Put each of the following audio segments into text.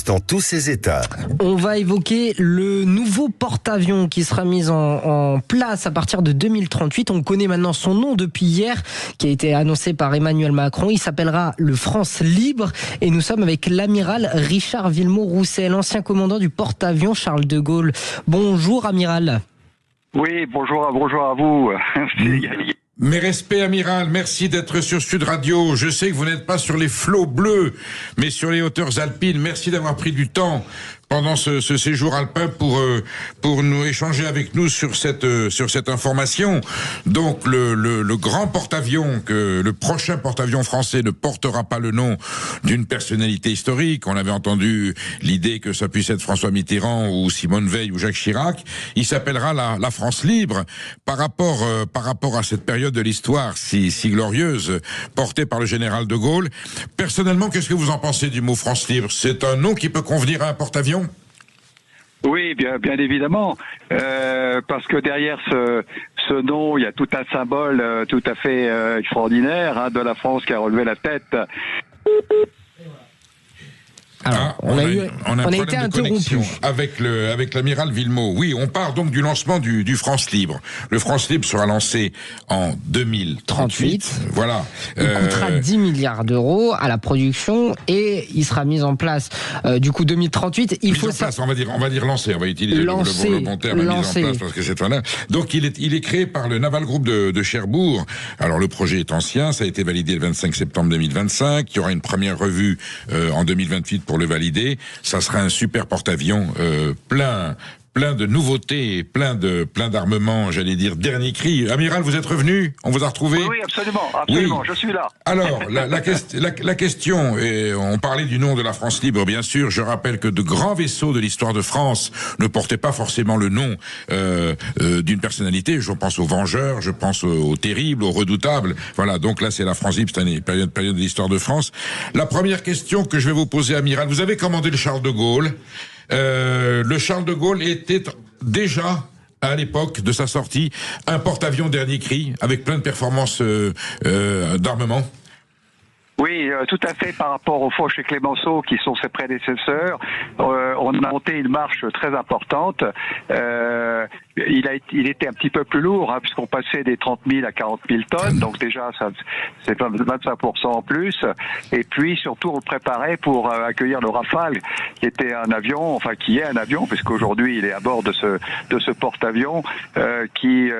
dans tous ses états. On va évoquer le nouveau porte-avions qui sera mis en place à partir de 2038. On connaît maintenant son nom depuis hier, qui a été annoncé par Emmanuel Macron. Il s'appellera le France Libre. Et nous sommes avec l'amiral Richard Villemot-Rousset, l'ancien commandant du porte-avions Charles de Gaulle. Bonjour, amiral. Oui, bonjour à vous. Mes respects, amiral, merci d'être sur Sud Radio. Je sais que vous n'êtes pas sur les flots bleus, mais sur les hauteurs alpines. Merci d'avoir pris du temps pendant ce séjour alpin pour nous échanger avec nous sur cette information. Donc le grand porte-avions, le prochain porte-avions français ne portera pas le nom d'une personnalité historique. On avait entendu l'idée que ça puisse être François Mitterrand ou Simone Veil ou Jacques Chirac. Il s'appellera la France libre par rapport à cette période de l'histoire si glorieuse portée par le général de Gaulle. Personnellement, qu'est-ce que vous en pensez du mot France libre? C'est un nom qui peut convenir à un porte-avions? Oui, bien évidemment, parce que derrière ce nom, il y a tout un symbole tout à fait extraordinaire de la France qui a relevé la tête. Alors, on a été interrompu avec l'amiral Villemot. Oui, on part donc du lancement du France Libre. Le France Libre sera lancé en 2038. Voilà. Il coûtera 10 milliards d'euros à la production et il sera mis en place du coup 2038. On va dire lancé. On va utiliser le bon terme, mise en place parce que c'est là. Donc il est créé par le Naval Group de Cherbourg. Alors le projet est ancien, ça a été validé le 25 septembre 2025. Il y aura une première revue en 2028 pour le valider. Ça sera un super porte-avions plein de nouveautés, plein d'armements, j'allais dire dernier cri. Amiral, vous êtes revenu? On vous a retrouvé? Oui, absolument, oui. Je suis là. Alors, la question, et on parlait du nom de la France libre, bien sûr. Je rappelle que de grands vaisseaux de l'histoire de France ne portaient pas forcément le nom d'une personnalité. Je pense aux Vengeurs, je pense aux Terribles, aux Redoutables. Voilà, donc là, c'est la France libre, c'est une période de l'histoire de France. La première question que je vais vous poser, amiral, vous avez commandé le Charles de Gaulle. Le Charles de Gaulle était déjà, à l'époque de sa sortie, un porte-avions dernier cri, avec plein de performances d'armement. Oui, tout à fait. Par rapport aux Foch et Clémenceau, qui sont ses prédécesseurs, on a monté une marche très importante. Il était un petit peu plus lourd, puisqu'on passait des 30 000 à 40 000 tonnes, donc déjà ça c'est 25% en plus. Et puis surtout on le préparait pour accueillir le Rafale, qui est un avion, puisqu'aujourd'hui il est à bord de ce porte-avions qui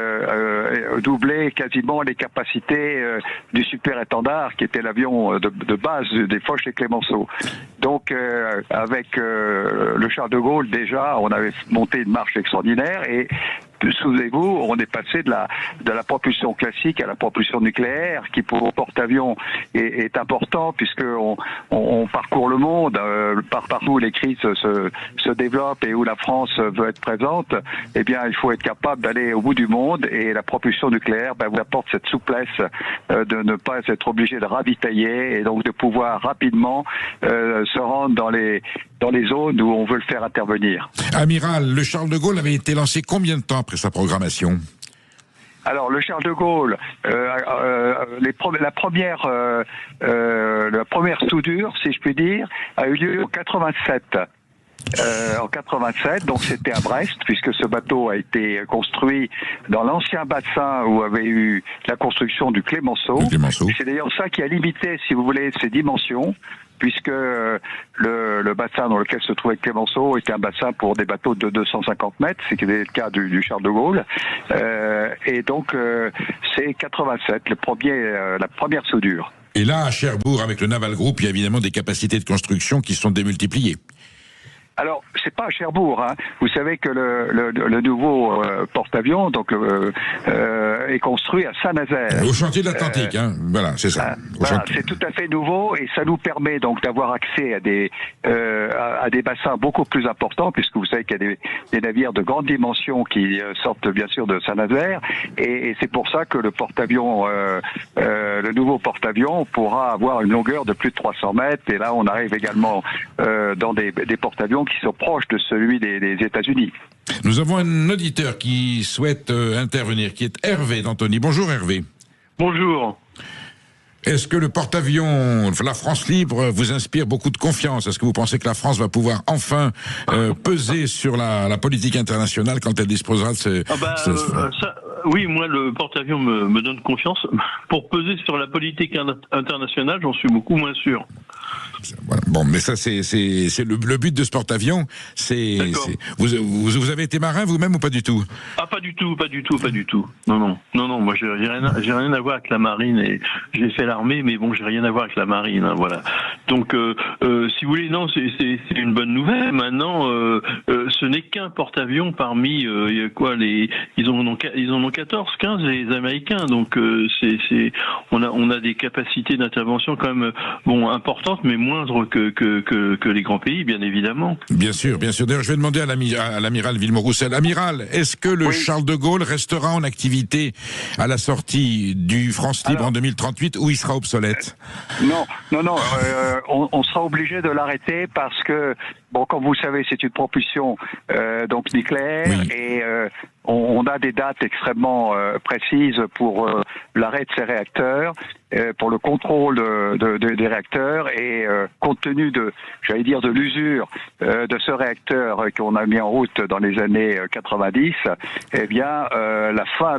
doublait quasiment les capacités du Super Étendard, qui était l'avion de base des Foch et Clémenceau. Donc avec le Charles de Gaulle, déjà on avait monté une marche extraordinaire et souvenez-vous, on est passé de la propulsion classique à la propulsion nucléaire, qui pour porte-avions est important, puisque on parcourt le monde, partout où les crises se développent et où la France veut être présente. Eh bien, il faut être capable d'aller au bout du monde, et la propulsion nucléaire vous apporte cette souplesse de ne pas être obligé de ravitailler et donc de pouvoir rapidement se rendre dans les zones où on veut le faire intervenir. Amiral, le Charles de Gaulle avait été lancé combien de temps après sa programmation? Alors, le Charles de Gaulle, la première soudure, si je puis dire, a eu lieu en 87. En 87, donc c'était à Brest, puisque ce bateau a été construit dans l'ancien bassin où avait eu la construction du Clémenceau. C'est d'ailleurs ça qui a limité, si vous voulez, ses dimensions, puisque le bassin dans lequel se trouvait Clémenceau était un bassin pour des bateaux de 250 mètres, c'est le cas du Charles de Gaulle, et donc c'est 87, la première soudure. Et là, à Cherbourg, avec le Naval Group, il y a évidemment des capacités de construction qui sont démultipliées. Alors, c'est pas à Cherbourg, Vous savez que le nouveau porte-avions est construit à Saint-Nazaire. Au chantier de l'Atlantique, Voilà, c'est ça. C'est tout à fait nouveau, et ça nous permet donc d'avoir accès à des bassins beaucoup plus importants, puisque vous savez qu'il y a des navires de grande dimension qui sortent bien sûr de Saint-Nazaire, et c'est pour ça que le porte-avions, le nouveau porte-avions pourra avoir une longueur de plus de 300 mètres, et là on arrive également dans des porte-avions qui sont proches de celui des États-Unis. Nous avons un auditeur qui souhaite intervenir, qui est Hervé d'Antony. Bonjour Hervé. Bonjour. Est-ce que le porte-avions, la France libre, vous inspire beaucoup de confiance? Est-ce que vous pensez que la France va pouvoir enfin peser sur la politique internationale quand elle disposera de ces... Oui, moi, le porte-avions me donne confiance. Pour peser sur la politique internationale, j'en suis beaucoup moins sûr. Voilà. Bon, mais ça, c'est le but de ce porte-avions. Vous avez été marin vous-même ou pas du tout? Ah, pas du tout. Non. Moi, j'ai rien à voir avec la marine, et j'ai fait l'armée, mais bon, j'ai rien à voir avec la marine, hein, voilà. Donc, si vous voulez, non, c'est une bonne nouvelle. Maintenant, ce n'est qu'un porte-avions parmi, ils en ont 14, 15, les Américains. Donc, on a des capacités d'intervention quand même, importantes, mais moindres que les grands pays, bien évidemment. Bien sûr. D'ailleurs, je vais demander à l'amiral Villemot-Roussel. Amiral, est-ce que le Charles de Gaulle restera en activité à la sortie du France Libre en 2038, ou il sera obsolète? Non. On sera obligé de l'arrêter parce que, comme vous le savez, c'est une propulsion donc nucléaire, et on a des dates extrêmement précises pour l'arrêt de ces réacteurs, pour le contrôle des réacteurs, et compte tenu de l'usure de ce réacteur qu'on a mis en route dans les années 90, la fin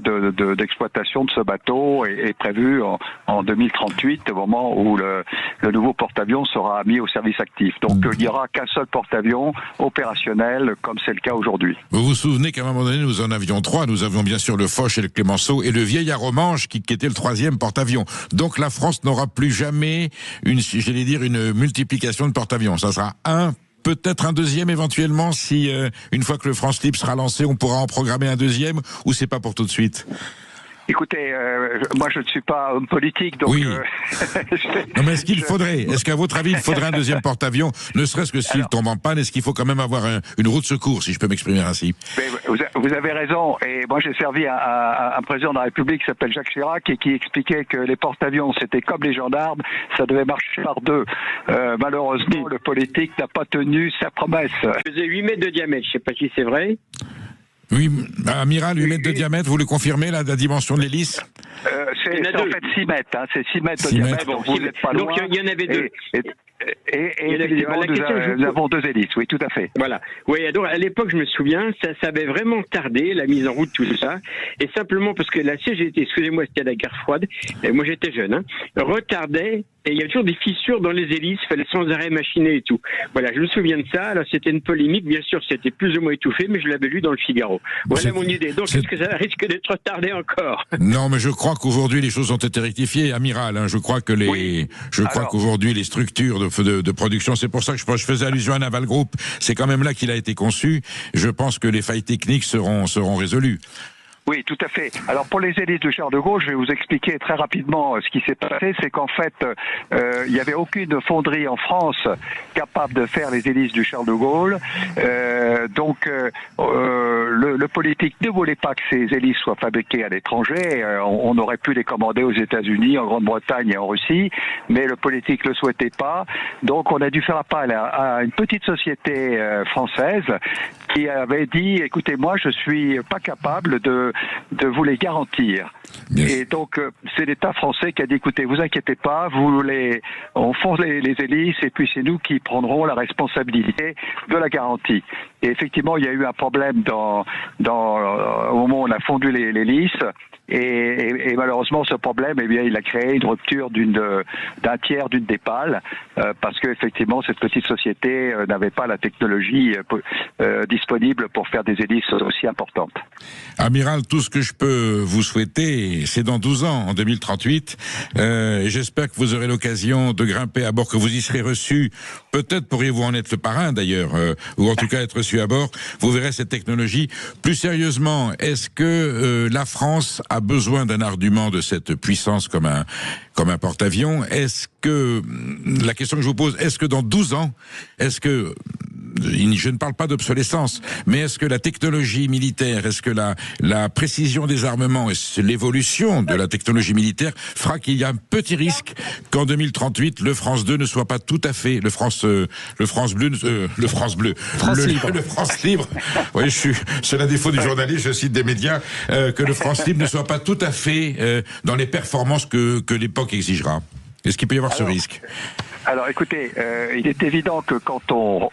d'exploitation de ce bateau est prévue en 2038, au moment où le nouveau porte-avions sera mis au service actif. Donc il n'y aura qu'un seul porte-avions opérationnel, comme c'est le cas aujourd'hui. Vous vous souvenez qu'à un moment donné, nous en avions 3. Nous avions bien sûr le Foch et le Clémenceau, et le vieil Romanche qui était le 3e porte-avions. Donc la France n'aura plus jamais une multiplication de porte-avions. Ça sera peut-être un deuxième éventuellement, si une fois que le France Libre sera lancé, on pourra en programmer un deuxième, ou c'est pas pour tout de suite? Écoutez, moi je ne suis pas homme politique, donc... Oui. Non, mais est-ce qu'à votre avis, il faudrait un deuxième porte-avions, ne serait-ce que s'il tombe en panne? Est-ce qu'il faut quand même avoir une roue de secours, si je peux m'exprimer ainsi? Mais vous avez raison, et moi j'ai servi à un président de la République qui s'appelle Jacques Chirac, et qui expliquait que les porte-avions c'était comme les gendarmes, ça devait marcher par deux. Malheureusement, le politique n'a pas tenu sa promesse. Il faisait 8 mètres de diamètre, je ne sais pas si c'est vrai. Oui, amiral, 8 mètres de diamètre, vous le confirmez, la dimension de l'hélice? C'est en fait 6 mètres, c'est 6 mètres de diamètre, donc vous n'êtes pas loin. Donc il y en avait deux. Et effectivement, nous avons 2 hélices, oui, tout à fait. Voilà. Oui, donc à l'époque, je me souviens, ça avait vraiment tardé, la mise en route, tout ça. Et simplement parce que la CGT, excusez-moi, c'était la guerre froide, et moi j'étais jeune, retardait, et il y a toujours des fissures dans les hélices, il fallait sans arrêt machiner et tout. Voilà, je me souviens de ça. Alors c'était une polémique, bien sûr, c'était plus ou moins étouffé, mais je l'avais lu dans le Figaro. Voilà mon idée. Donc est-ce que ça risque d'être retardé encore? Non, mais je crois qu'aujourd'hui les choses ont été rectifiées, amiral. Je crois que qu'aujourd'hui les structures de production, c'est pour ça que je faisais allusion à Naval Group. C'est quand même là qu'il a été conçu. Je pense que les failles techniques seront résolues. Oui, tout à fait. Alors pour les hélices de Charles de Gaulle, je vais vous expliquer très rapidement ce qui s'est passé. C'est qu'en fait, il n'y avait aucune fonderie en France capable de faire les hélices du Charles de Gaulle. Donc le politique ne voulait pas que ces hélices soient fabriquées à l'étranger. On aurait pu les commander aux États-Unis, en Grande-Bretagne et en Russie, mais le politique le souhaitait pas. Donc on a dû faire appel à une petite société française qui avait dit, écoutez, moi je suis pas capable de vous les garantir. Yes. Et donc c'est l'État français qui a dit, écoutez, vous inquiétez pas, on fonde les hélices, et puis c'est nous qui prendrons la responsabilité de la garantie. Et effectivement, il y a eu un problème au moment où on a fondu les hélices. Et malheureusement, ce problème, il a créé une rupture d'un tiers d'une des pales, parce que effectivement, cette petite société n'avait pas la technologie disponible pour faire des hélices aussi importantes. Amiral, tout ce que je peux vous souhaiter, c'est dans 12 ans, en 2038. J'espère que vous aurez l'occasion de grimper à bord, que vous y serez reçu. Peut-être pourriez-vous en être le parrain, d'ailleurs, ou en tout cas être reçu à bord. Vous verrez cette technologie. Plus sérieusement, est-ce que la France a besoin d'un argument de cette puissance comme un porte-avions? La question que je vous pose, est-ce que dans 12 ans, est-ce que je ne parle pas d'obsolescence, mais est-ce que la technologie militaire, est-ce que la précision des armements et l'évolution de la technologie militaire fera qu'il y a un petit risque qu'en 2038, le France 2 ne soit pas tout à fait, le France Bleu, le France Libre. Oui, c'est la défaut du journaliste, je cite des médias, que le France Libre ne soit pas tout à fait dans les performances que l'époque exigera. Est-ce qu'il peut y avoir ce risque? Alors écoutez, il est évident que quand on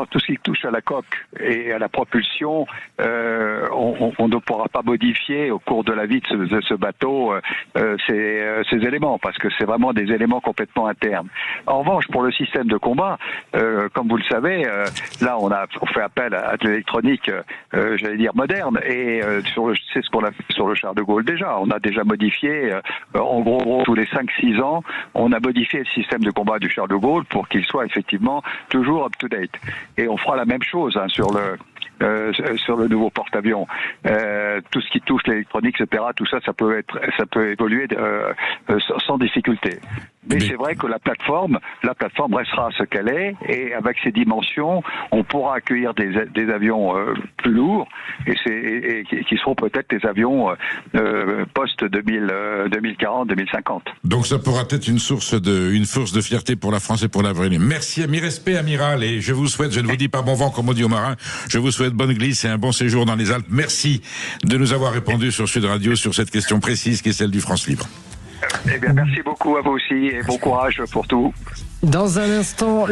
tout ce qui touche à la coque et à la propulsion, on ne pourra pas modifier au cours de la vie de ce bateau ces éléments, parce que c'est vraiment des éléments complètement internes. En revanche, pour le système de combat, comme vous le savez, là on fait appel à de l'électronique, j'allais dire moderne, et c'est ce qu'on a fait sur le Charles de Gaulle déjà. On a déjà modifié, en gros, tous les 5-6 ans, on a modifié le système de combat du Charles de Gaulle pour qu'il soit effectivement toujours up-to-date. Et on fera la même chose sur le nouveau porte-avions. Tout ce qui touche l'électronique, etc., tout ça, ça peut évoluer sans difficulté. Mais c'est vrai que la plateforme restera ce qu'elle est, et avec ses dimensions, on pourra accueillir des avions plus lourds, et qui seront peut-être des avions post 2040-2050. Donc ça pourra être une source de fierté pour la France et pour l'avenir. Merci, mi respect, amiral, et je vous souhaite, je ne vous dis pas bon vent comme on dit aux marins, je vous souhaite bonne glisse et un bon séjour dans les Alpes. Merci de nous avoir répondu sur Sud Radio sur cette question précise qui est celle du France Libre. Eh bien, merci beaucoup à vous aussi et bon courage pour tout. Dans un instant,